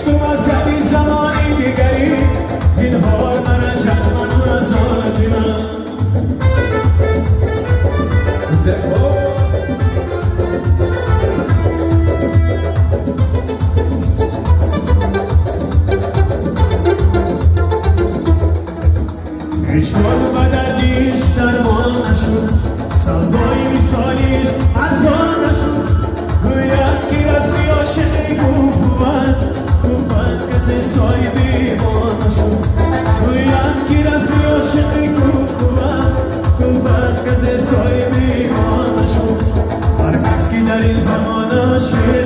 عشق مذهبی زمانی دیگری زینهار من جزمن و رزانت من عشقان بدلیش درمان نشد سودای مثالیش ارزان نشد گوید که رسمی عاشقی گفت از کسی صاحب ایمان نشد گوید که رسمی عاشقی گفت از کسی صاحب ایمان نشد هر کس که در این زمان عاشق